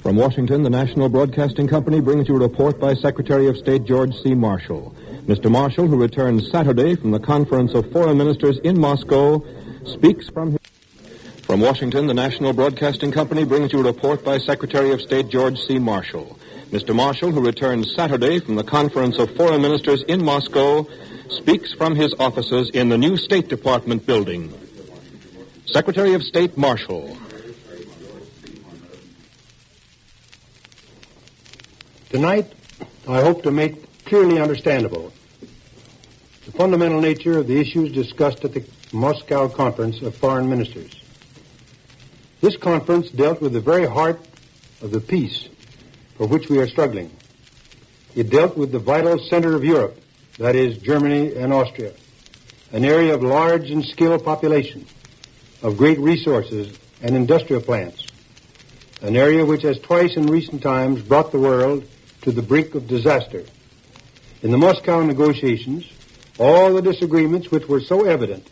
From Washington, the National Broadcasting Company brings you a report by Secretary of State George C. Marshall. Mr. Marshall, who returns Saturday from the Conference of Foreign Ministers in Moscow, speaks from his... From Washington, the National Broadcasting Company brings you a report by Secretary of State George C. Marshall. Mr. Marshall, who returns Saturday from the Conference of Foreign Ministers in Moscow, speaks from his offices in the new State Department building. Secretary of State Marshall. Tonight, I hope to make clearly understandable the fundamental nature of the issues discussed at the Moscow Conference of Foreign Ministers. This conference dealt with the very heart of the peace for which we are struggling. It dealt with the vital center of Europe, that is, Germany and Austria, an area of large and skilled population, of great resources and industrial plants, an area which has twice in recent times brought the world to the brink of disaster. In the Moscow negotiations, all the disagreements which were so evident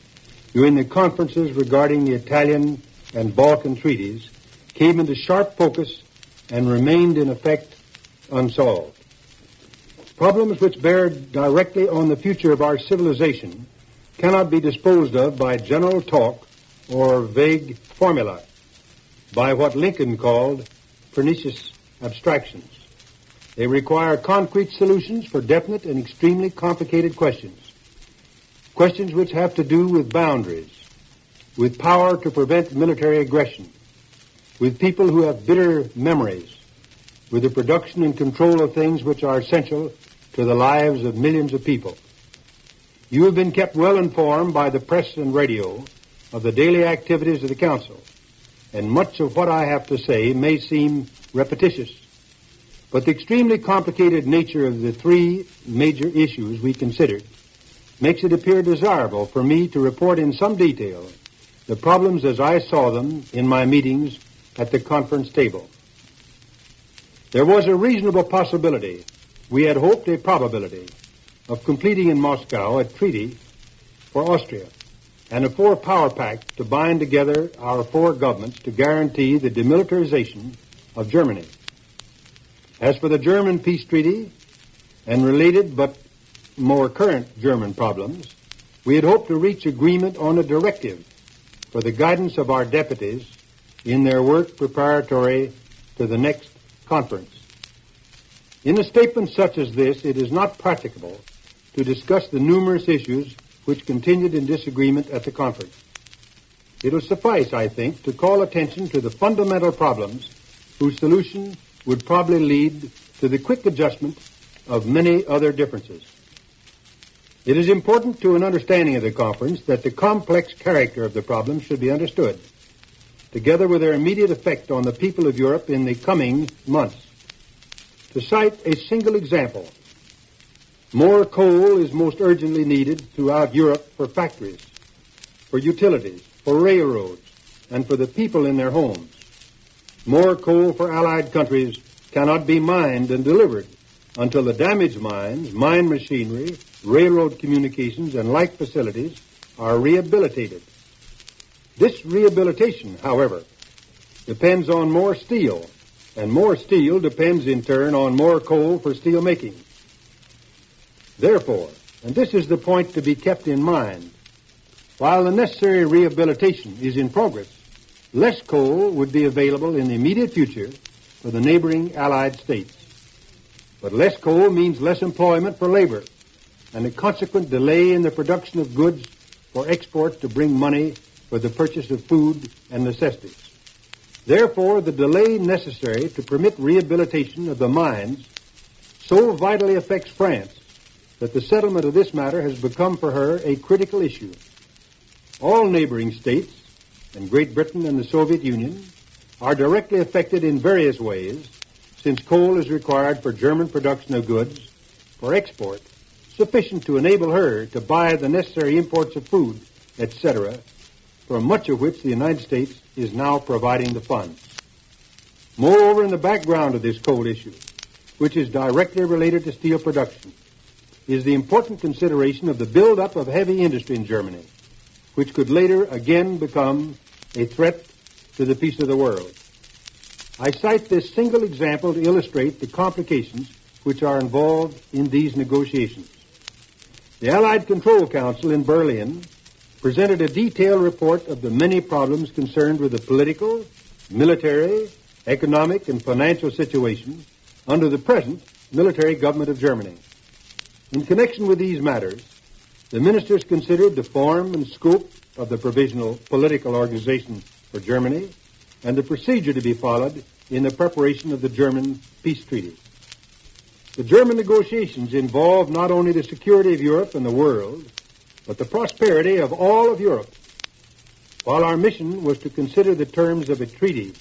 during the conferences regarding the Italian and Balkan treaties came into sharp focus and remained in effect unsolved. Problems which bear directly on the future of our civilization cannot be disposed of by general talk or vague formulae, by what Lincoln called pernicious abstractions. They require concrete solutions for definite and extremely complicated questions. Questions which have to do with boundaries, with power to prevent military aggression, with people who have bitter memories, with the production and control of things which are essential to the lives of millions of people. You have been kept well informed by the press and radio of the daily activities of the Council, and much of what I have to say may seem repetitious. But the extremely complicated nature of the three major issues we considered makes it appear desirable for me to report in some detail the problems as I saw them in my meetings at the conference table. There was a reasonable possibility, we had hoped a probability, of completing in Moscow a treaty for Austria and a four-power pact to bind together our four governments to guarantee the demilitarization of Germany. As for the German peace treaty and related but more current German problems, we had hoped to reach agreement on a directive for the guidance of our deputies in their work preparatory to the next conference. In a statement such as this, it is not practicable to discuss the numerous issues which continued in disagreement at the conference. It will suffice, I think, to call attention to the fundamental problems whose solution would probably lead to the quick adjustment of many other differences. It is important to an understanding of the conference that the complex character of the problems should be understood, together with their immediate effect on the people of Europe in the coming months. To cite a single example, more coal is most urgently needed throughout Europe for factories, for utilities, for railroads, and for the people in their homes. More coal for Allied countries cannot be mined and delivered until the damaged mines, mine machinery, railroad communications, and like facilities are rehabilitated. This rehabilitation, however, depends on more steel, and more steel depends in turn on more coal for steel making. Therefore, and this is the point to be kept in mind, while the necessary rehabilitation is in progress, less coal would be available in the immediate future for the neighboring Allied states. But less coal means less employment for labor and a consequent delay in the production of goods for export to bring money for the purchase of food and necessities. Therefore, the delay necessary to permit rehabilitation of the mines so vitally affects France that the settlement of this matter has become for her a critical issue. All neighboring states, and Great Britain and the Soviet Union, are directly affected in various ways, since coal is required for German production of goods for export, sufficient to enable her to buy the necessary imports of food, etc., for much of which the United States is now providing the funds. Moreover, in the background of this coal issue, which is directly related to steel production, is the important consideration of the buildup of heavy industry in Germany, which could later again become a threat to the peace of the world. I cite this single example to illustrate the complications which are involved in these negotiations. The Allied Control Council in Berlin presented a detailed report of the many problems concerned with the political, military, economic, and financial situation under the present military government of Germany. In connection with these matters, the ministers considered the form and scope of the provisional political organization for Germany and the procedure to be followed in the preparation of the German peace treaty. The German negotiations involved not only the security of Europe and the world, but the prosperity of all of Europe. While our mission was to consider the terms of a treaty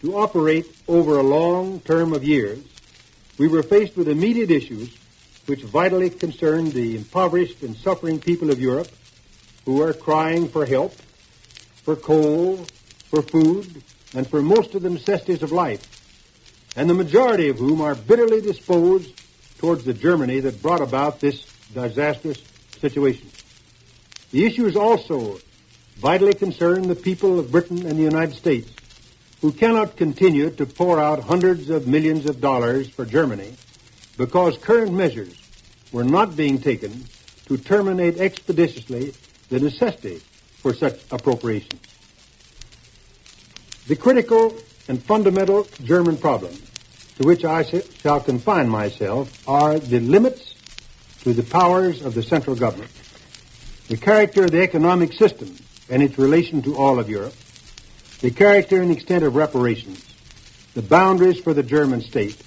to operate over a long term of years, we were faced with immediate issues which vitally concerned the impoverished and suffering people of Europe who are crying for help, for coal, for food, and for most of the necessities of life, and the majority of whom are bitterly disposed towards the Germany that brought about this disastrous situation. The issues also vitally concern the people of Britain and the United States, who cannot continue to pour out hundreds of millions of dollars for Germany because current measures were not being taken to terminate expeditiously the necessity for such appropriations. The critical and fundamental German problem to which I shall confine myself are the limits to the powers of the central government, the character of the economic system and its relation to all of Europe, the character and extent of reparations, the boundaries for the German state,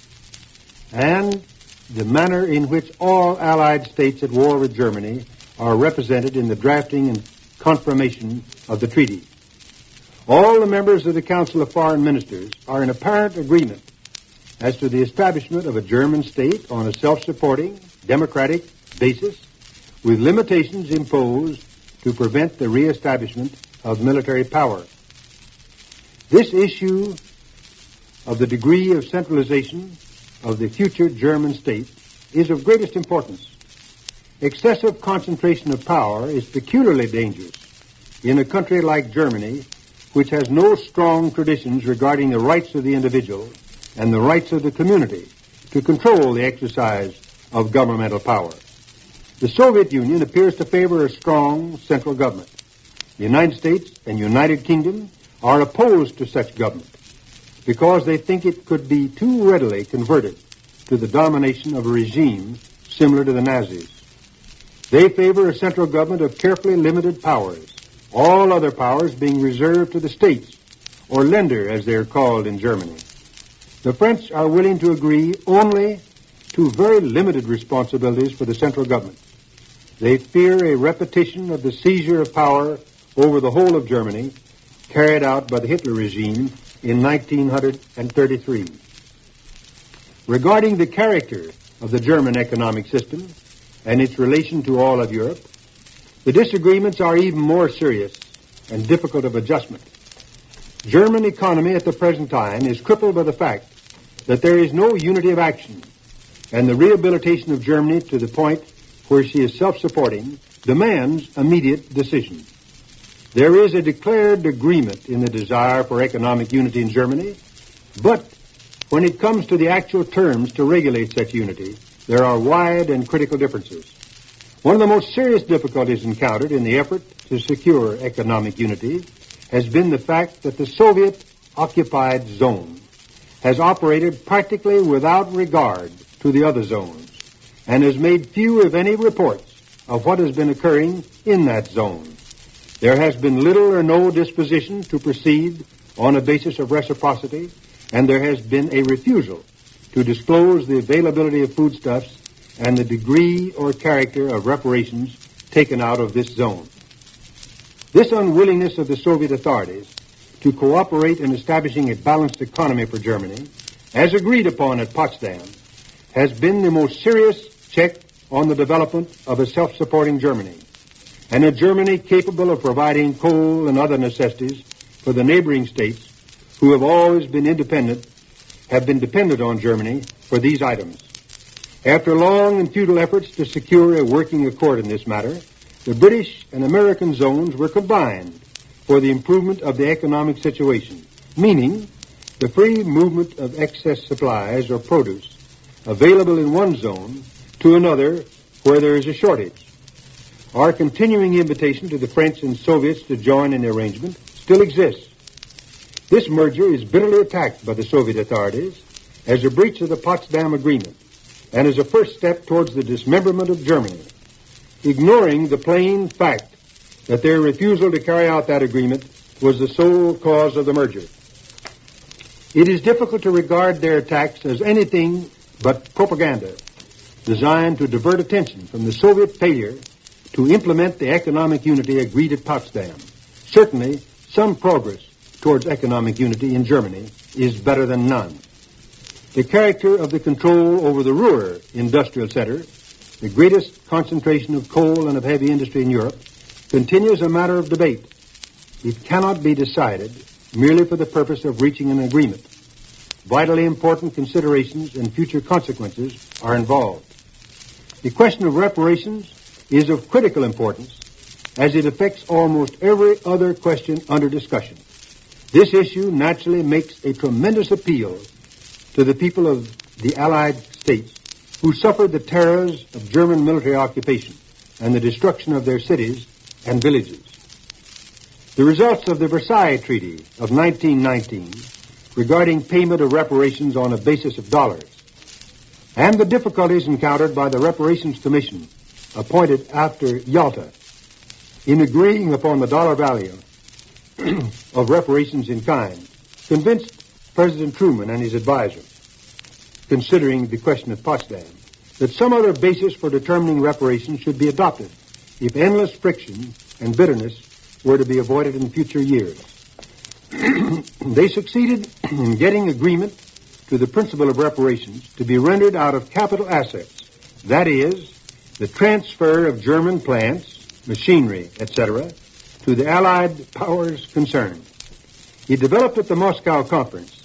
and the manner in which all Allied states at war with Germany are represented in the drafting and confirmation of the treaty. All the members of the Council of Foreign Ministers are in apparent agreement as to the establishment of a German state on a self-supporting, democratic basis with limitations imposed to prevent the reestablishment of military power. This issue of the degree of centralization of the future German state is of greatest importance. Excessive concentration of power is peculiarly dangerous in a country like Germany, which has no strong traditions regarding the rights of the individual and the rights of the community to control the exercise of governmental power. The Soviet Union appears to favor a strong central government. The United States and United Kingdom are opposed to such government because they think it could be too readily converted to the domination of a regime similar to the Nazis. They favor a central government of carefully limited powers, all other powers being reserved to the states, or Länder as they are called in Germany. The French are willing to agree only to very limited responsibilities for the central government. They fear a repetition of the seizure of power over the whole of Germany carried out by the Hitler regime in 1933. Regarding the character of the German economic system and its relation to all of Europe, the disagreements are even more serious and difficult of adjustment. German economy at the present time is crippled by the fact that there is no unity of action, and the rehabilitation of Germany to the point where she is self-supporting demands immediate decision. There is a declared agreement in the desire for economic unity in Germany, but when it comes to the actual terms to regulate such unity, there are wide and critical differences. One of the most serious difficulties encountered in the effort to secure economic unity has been the fact that the Soviet-occupied zone has operated practically without regard to the other zones and has made few, if any, reports of what has been occurring in that zone. There has been little or no disposition to proceed on a basis of reciprocity, and there has been a refusal to disclose the availability of foodstuffs and the degree or character of reparations taken out of this zone. This unwillingness of the Soviet authorities to cooperate in establishing a balanced economy for Germany, as agreed upon at Potsdam, has been the most serious check on the development of a self-supporting Germany, and a Germany capable of providing coal and other necessities for the neighboring states who have always been independent, have been dependent on Germany for these items. After long and futile efforts to secure a working accord in this matter, the British and American zones were combined for the improvement of the economic situation, meaning the free movement of excess supplies or produce available in one zone to another where there is a shortage. Our continuing invitation to the French and Soviets to join in the arrangement still exists. This merger is bitterly attacked by the Soviet authorities as a breach of the Potsdam Agreement and as a first step towards the dismemberment of Germany, ignoring the plain fact that their refusal to carry out that agreement was the sole cause of the merger. It is difficult to regard their attacks as anything but propaganda designed to divert attention from the Soviet failure to implement the economic unity agreed at Potsdam. Certainly, some progress towards economic unity in Germany is better than none. The character of the control over the Ruhr industrial center, the greatest concentration of coal and of heavy industry in Europe, continues a matter of debate. It cannot be decided merely for the purpose of reaching an agreement. Vitally important considerations and future consequences are involved. The question of reparations is of critical importance as it affects almost every other question under discussion. This issue naturally makes a tremendous appeal to the people of the Allied states who suffered the terrors of German military occupation and the destruction of their cities and villages. The results of the Versailles Treaty of 1919 regarding payment of reparations on a basis of dollars and the difficulties encountered by the Reparations Commission appointed after Yalta in agreeing upon the dollar value of reparations in kind convinced President Truman and his advisor, considering the question of Potsdam, that some other basis for determining reparations should be adopted if endless friction and bitterness were to be avoided in future years. They succeeded in getting agreement to the principle of reparations to be rendered out of capital assets, that is, the transfer of German plants, machinery, etc., to the Allied powers concerned. It developed at the Moscow Conference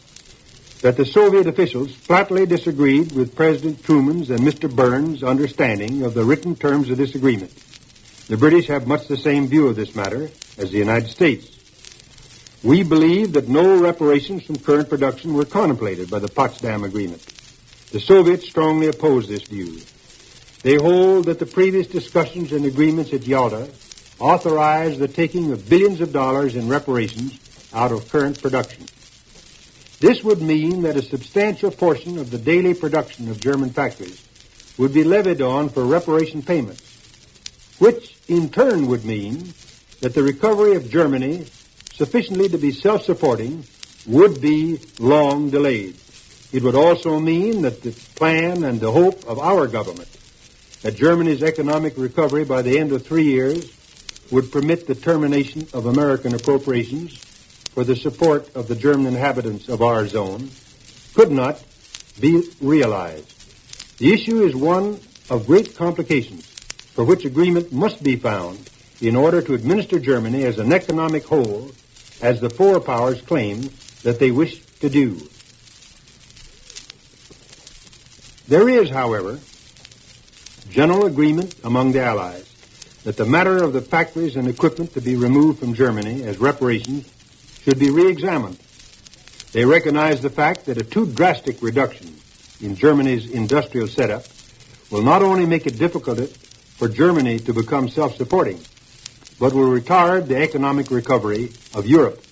that the Soviet officials flatly disagreed with President Truman's and Mr. Burns' understanding of the written terms of this agreement. The British have much the same view of this matter as the United States. We believe that no reparations from current production were contemplated by the Potsdam Agreement. The Soviets strongly oppose this view. They hold that the previous discussions and agreements at Yalta authorized the taking of billions of dollars in reparations out of current production. This would mean that a substantial portion of the daily production of German factories would be levied on for reparation payments, which in turn would mean that the recovery of Germany sufficiently to be self-supporting would be long delayed. It would also mean that the plan and the hope of our government that Germany's economic recovery by the end of 3 years would permit the termination of American appropriations for the support of the German inhabitants of our zone could not be realized. The issue is one of great complications for which agreement must be found in order to administer Germany as an economic whole, as the four powers claim that they wish to do. There is, however, general agreement among the Allies that the matter of the factories and equipment to be removed from Germany as reparations should be re-examined. They recognize the fact that a too drastic reduction in Germany's industrial setup will not only make it difficult for Germany to become self-supporting, but will retard the economic recovery of Europe.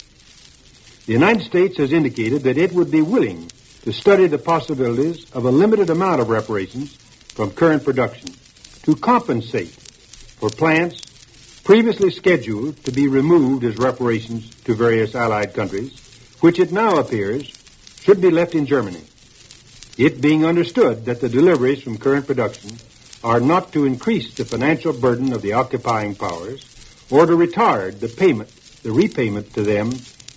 The United States has indicated that it would be willing to study the possibilities of a limited amount of reparations from current production to compensate for plants previously scheduled to be removed as reparations to various Allied countries, which it now appears should be left in Germany, it being understood that the deliveries from current production are not to increase the financial burden of the occupying powers or to retard the repayment to them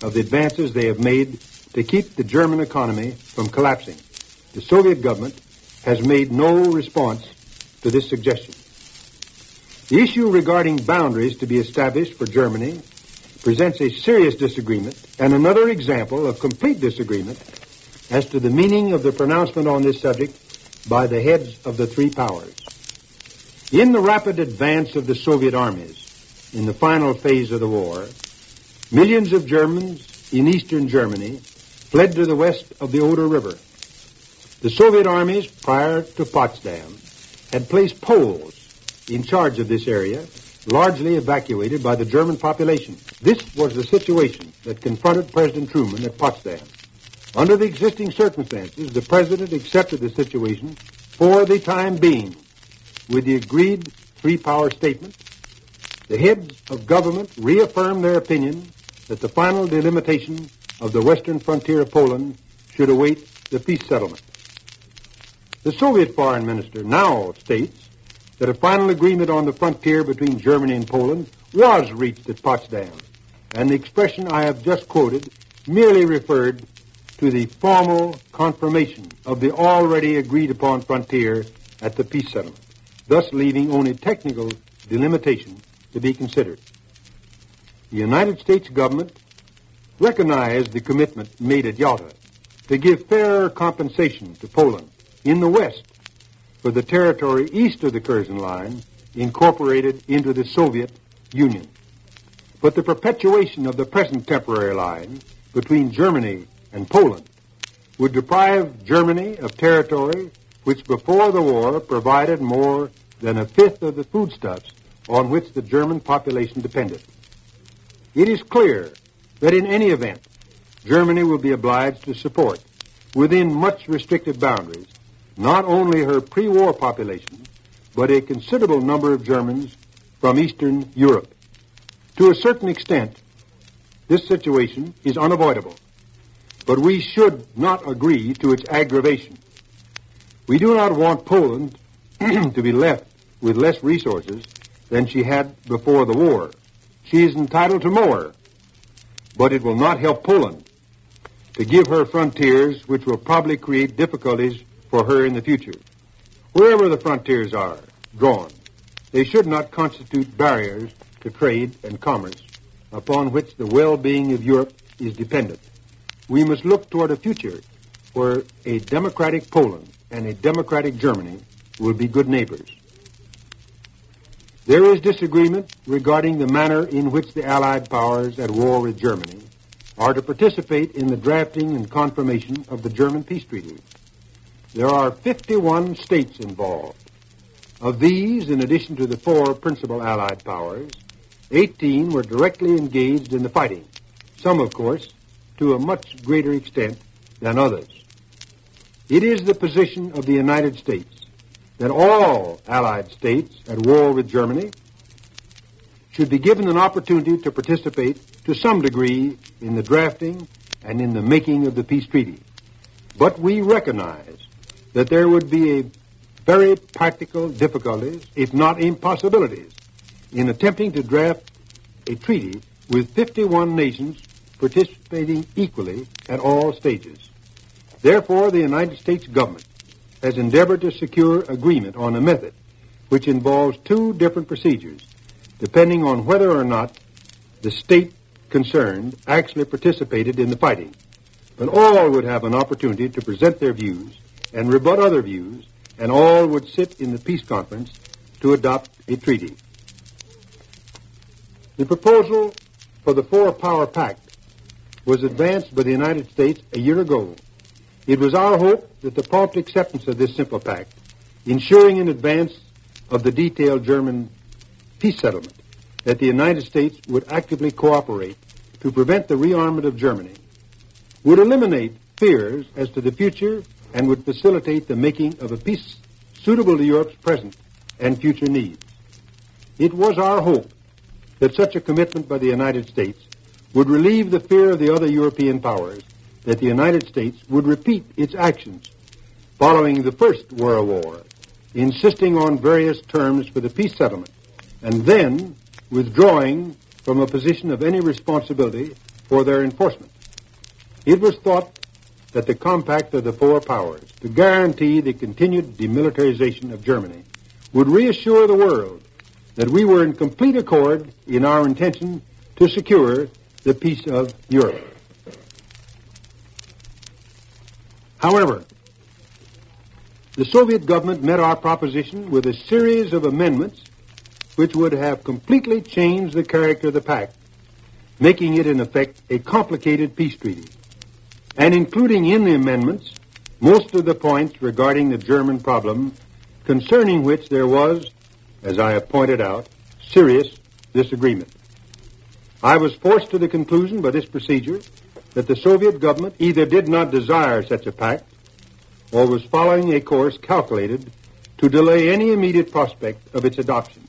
of the advances they have made to keep the German economy from collapsing. The Soviet government has made no response to this suggestion. The issue regarding boundaries to be established for Germany presents a serious disagreement and another example of complete disagreement as to the meaning of the pronouncement on this subject by the heads of the three powers. In the rapid advance of the Soviet armies in the final phase of the war, millions of Germans in eastern Germany fled to the west of the Oder River. The Soviet armies, prior to Potsdam, had placed Poles in charge of this area, largely evacuated by the German population. This was the situation that confronted President Truman at Potsdam. Under the existing circumstances, the President accepted the situation for the time being with the agreed three-power statement. The heads of government reaffirmed their opinion that the final delimitation of the western frontier of Poland should await the peace settlement. The Soviet foreign minister now states that a final agreement on the frontier between Germany and Poland was reached at Potsdam, and the expression I have just quoted merely referred to the formal confirmation of the already agreed-upon frontier at the peace settlement, thus leaving only technical delimitation to be considered. The United States government recognized the commitment made at Yalta to give fairer compensation to Poland in the west for the territory east of the Curzon Line incorporated into the Soviet Union. But the perpetuation of the present temporary line between Germany and Poland would deprive Germany of territory which before the war provided more than a fifth of the foodstuffs on which the German population depended. It is clear that in any event, Germany will be obliged to support, within much restricted boundaries, not only her pre-war population, but a considerable number of Germans from Eastern Europe. To a certain extent, this situation is unavoidable, but we should not agree to its aggravation. We do not want Poland to be left with less resources than she had before the war. She is entitled to more, but it will not help Poland to give her frontiers which will probably create difficulties for her in the future. Wherever the frontiers are drawn, they should not constitute barriers to trade and commerce upon which the well-being of Europe is dependent. We must look toward a future where a democratic Poland and a democratic Germany will be good neighbors. There is disagreement regarding the manner in which the Allied powers at war with Germany are to participate in the drafting and confirmation of the German peace treaty. There are 51 states involved. Of these, in addition to the 4 principal Allied powers, 18 were directly engaged in the fighting, some, of course, to a much greater extent than others. It is the position of the United States that all Allied states at war with Germany should be given an opportunity to participate to some degree in the drafting and in the making of the peace treaty. But we recognize that there would be a very practical difficulties, if not impossibilities, in attempting to draft a treaty with 51 nations participating equally at all stages. Therefore, the United States government has endeavored to secure agreement on a method which involves 2 different procedures, depending on whether or not the state concerned actually participated in the fighting. But all would have an opportunity to present their views and rebut other views, and all would sit in the peace conference to adopt a treaty. The proposal for the 4-Power Pact was advanced by the United States a year ago. It was our hope that the prompt acceptance of this simple pact, ensuring in advance of the detailed German peace settlement, that the United States would actively cooperate to prevent the rearmament of Germany, would eliminate fears as to the future and would facilitate the making of a peace suitable to Europe's present and future needs. It was our hope that such a commitment by the United States would relieve the fear of the other European powers that the United States would repeat its actions following the First World War, insisting on various terms for the peace settlement, and then withdrawing from a position of any responsibility for their enforcement. It was thought that the compact of the 4 powers to guarantee the continued demilitarization of Germany would reassure the world that we were in complete accord in our intention to secure the peace of Europe. However, the Soviet government met our proposition with a series of amendments which would have completely changed the character of the pact, making it, in effect, a complicated peace treaty. and including in the amendments most of the points regarding the German problem, concerning which there was, as I have pointed out, serious disagreement. I was forced to the conclusion by this procedure that the Soviet government either did not desire such a pact or was following a course calculated to delay any immediate prospect of its adoption.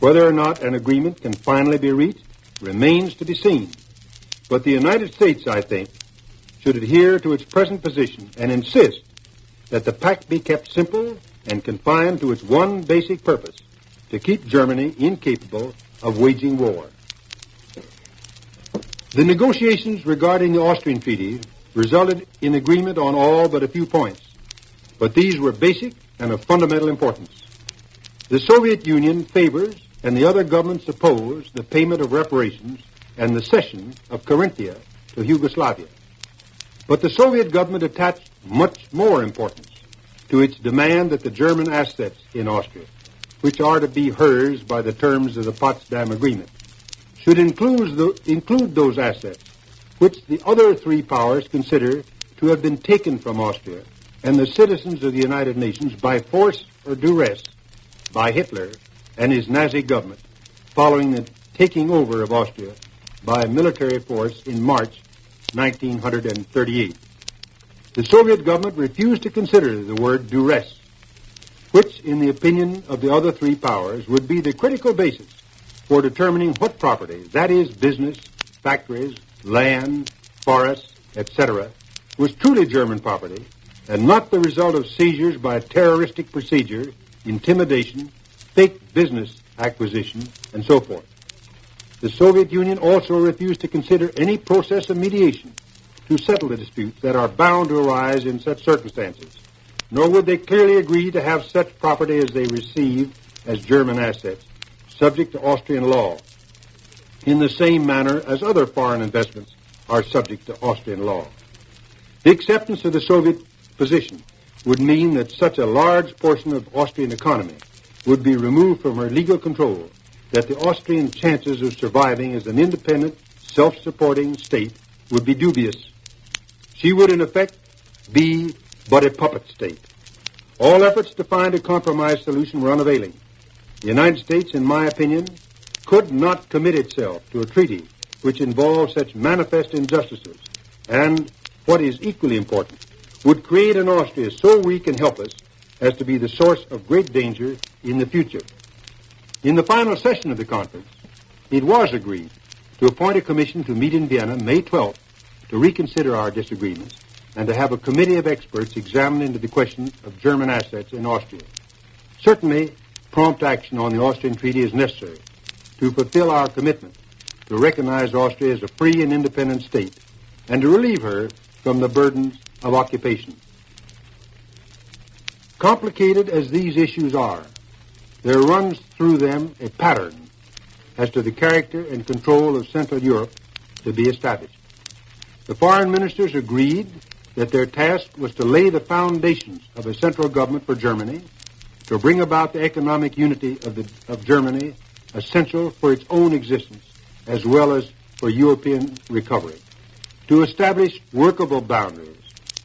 Whether or not an agreement can finally be reached remains to be seen. But the United States, I think, should adhere to its present position and insist that the pact be kept simple and confined to its one basic purpose, to keep Germany incapable of waging war. The negotiations regarding the Austrian Treaty resulted in agreement on all but a few points, but these were basic and of fundamental importance. The Soviet Union favors and the other governments oppose the payment of reparations and the cession of Carinthia to Yugoslavia. But the Soviet government attached much more importance to its demand that the German assets in Austria, which are to be hers by the terms of the Potsdam Agreement, should include those assets which the other three powers consider to have been taken from Austria and the citizens of the United Nations by force or duress by Hitler and his Nazi government following the taking over of Austria by military force in March 1938. The Soviet government refused to consider the word duress, which, in the opinion of the other three powers, would be the critical basis for determining what property, that is, business, factories, land, forests, etc., was truly German property and not the result of seizures by terroristic procedure, intimidation, fake business acquisition, and so forth. The Soviet Union also refused to consider any process of mediation to settle the disputes that are bound to arise in such circumstances, nor would they clearly agree to have such property as they receive as German assets, subject to Austrian law, in the same manner as other foreign investments are subject to Austrian law. The acceptance of the Soviet position would mean that such a large portion of Austrian economy would be removed from her legal control that the Austrian chances of surviving as an independent, self-supporting state would be dubious. She would, in effect, be but a puppet state. All efforts to find a compromise solution were unavailing. The United States, in my opinion, could not commit itself to a treaty which involves such manifest injustices and, what is equally important, would create an Austria so weak and helpless as to be the source of great danger in the future. In the final session of the conference, it was agreed to appoint a commission to meet in Vienna May 12th to reconsider our disagreements and to have a committee of experts examine into the question of German assets in Austria. Certainly, prompt action on the Austrian Treaty is necessary to fulfill our commitment to recognize Austria as a free and independent state and to relieve her from the burdens of occupation. Complicated as these issues are, there runs through them a pattern as to the character and control of Central Europe to be established. The foreign ministers agreed that their task was to lay the foundations of a central government for Germany, to bring about the economic unity of Germany, essential for its own existence, as well as for European recovery, to establish workable boundaries,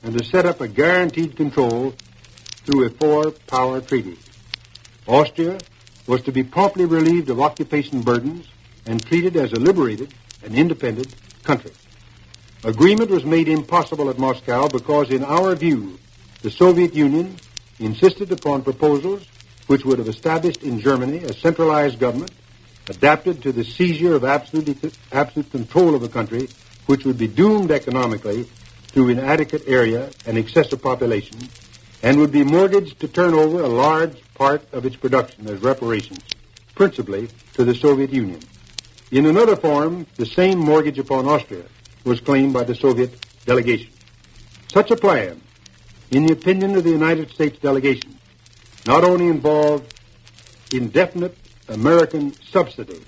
and to set up a guaranteed control through a four-power treaty. Austria was to be promptly relieved of occupation burdens and treated as a liberated and independent country. Agreement was made impossible at Moscow because, in our view, the Soviet Union insisted upon proposals which would have established in Germany a centralized government adapted to the seizure of absolute control of the country, which would be doomed economically through inadequate area and excessive population, and would be mortgaged to turn over a large part of its production as reparations, principally to the Soviet Union. In another form, the same mortgage upon Austria was claimed by the Soviet delegation. Such a plan, in the opinion of the United States delegation, not only involved indefinite American subsidy,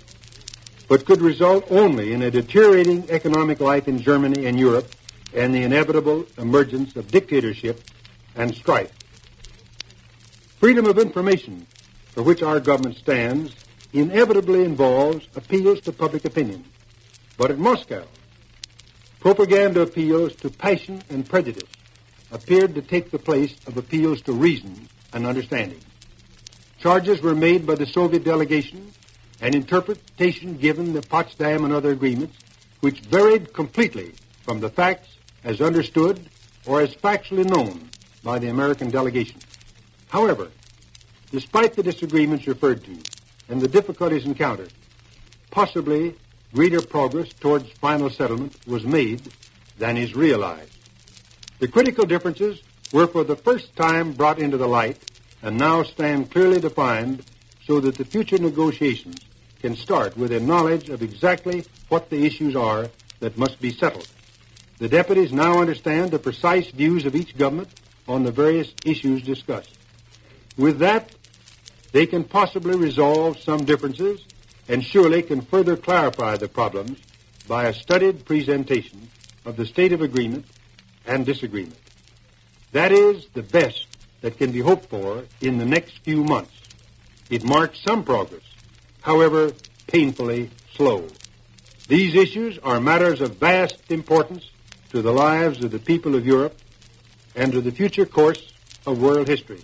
but could result only in a deteriorating economic life in Germany and Europe and the inevitable emergence of dictatorship and strife. Freedom of information, for which our government stands, inevitably involves appeals to public opinion. But at Moscow, Propaganda appeals to passion and prejudice appeared to take the place of appeals to reason and understanding. Charges were made by the Soviet delegation and interpretation given the Potsdam and other agreements which varied completely from the facts as understood or as factually known by the American delegation. However, despite the disagreements referred to and the difficulties encountered, possibly greater progress towards final settlement was made than is realized. The critical differences were for the first time brought into the light and now stand clearly defined so that the future negotiations can start with a knowledge of exactly what the issues are that must be settled. The deputies now understand the precise views of each government on the various issues discussed. With that, they can possibly resolve some differences and surely can further clarify the problems by a studied presentation of the state of agreement and disagreement. That is the best that can be hoped for in the next few months. It marks some progress, however painfully slow. These issues are matters of vast importance to the lives of the people of Europe and to the future course of world history.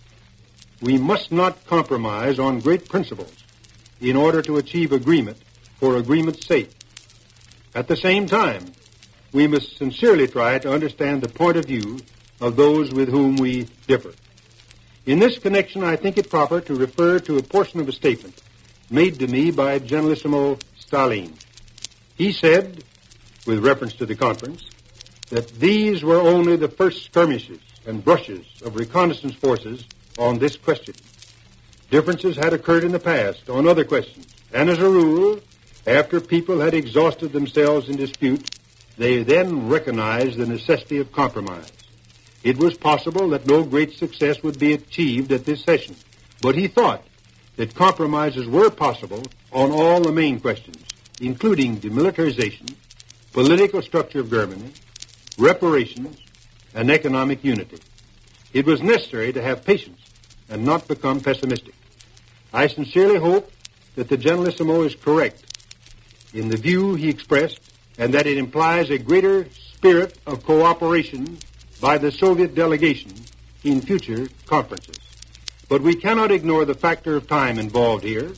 We must not compromise on great principles in order to achieve agreement for agreement's sake. At the same time, we must sincerely try to understand the point of view of those with whom we differ. In this connection, I think it proper to refer to a portion of a statement made to me by Generalissimo Stalin. He said, with reference to the conference, that these were only the first skirmishes and brushes of reconnaissance forces on this question. Differences had occurred in the past on other questions, and as a rule, after people had exhausted themselves in dispute, they then recognized the necessity of compromise. It was possible that no great success would be achieved at this session, but he thought that compromises were possible on all the main questions, including demilitarization, political structure of Germany, reparations, and economic unity. It was necessary to have patience and not become pessimistic. I sincerely hope that the Generalissimo is correct in the view he expressed and that it implies a greater spirit of cooperation by the Soviet delegation in future conferences. But we cannot ignore the factor of time involved here.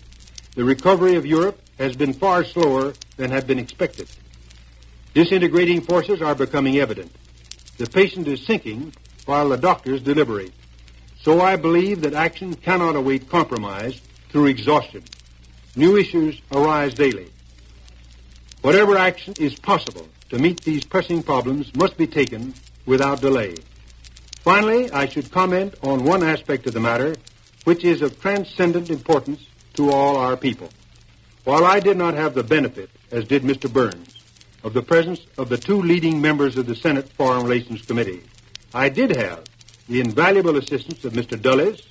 The recovery of Europe has been far slower than had been expected. Disintegrating forces are becoming evident. The patient is sinking while the doctors deliberate. So I believe that action cannot await compromise through exhaustion. New issues arise daily. Whatever action is possible to meet these pressing problems must be taken without delay. Finally, I should comment on one aspect of the matter which is of transcendent importance to all our people. While I did not have the benefit, as did Mr. Burns, of the presence of the two leading members of the Senate Foreign Relations Committee, I did have the invaluable assistance of Mr. Dulles,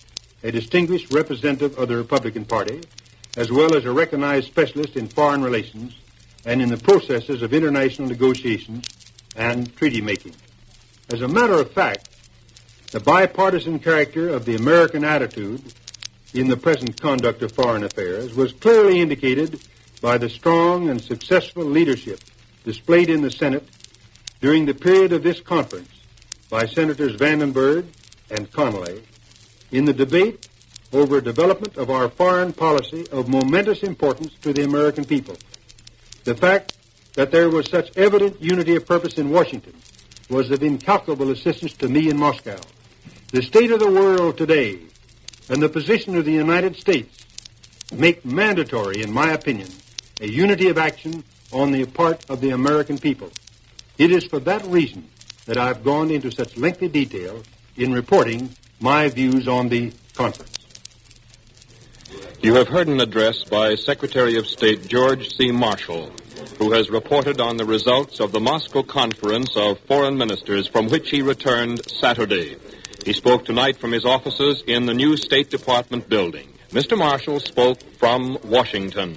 a distinguished representative of the Republican Party, as well as a recognized specialist in foreign relations and in the processes of international negotiations and treaty making. As a matter of fact, the bipartisan character of the American attitude in the present conduct of foreign affairs was clearly indicated by the strong and successful leadership displayed in the Senate during the period of this conference by Senators Vandenberg and Connolly in the debate over development of our foreign policy of momentous importance to the American people. The fact that there was such evident unity of purpose in Washington was of incalculable assistance to me in Moscow. The state of the world today and the position of the United States make mandatory, in my opinion, a unity of action on the part of the American people. It is for that reason that I've gone into such lengthy detail in reporting my views on the conference. You have heard an address by Secretary of State George C. Marshall, who has reported on the results of the Moscow Conference of Foreign Ministers from which he returned Saturday. He spoke tonight from his offices in the new State Department building. Mr. Marshall spoke from Washington.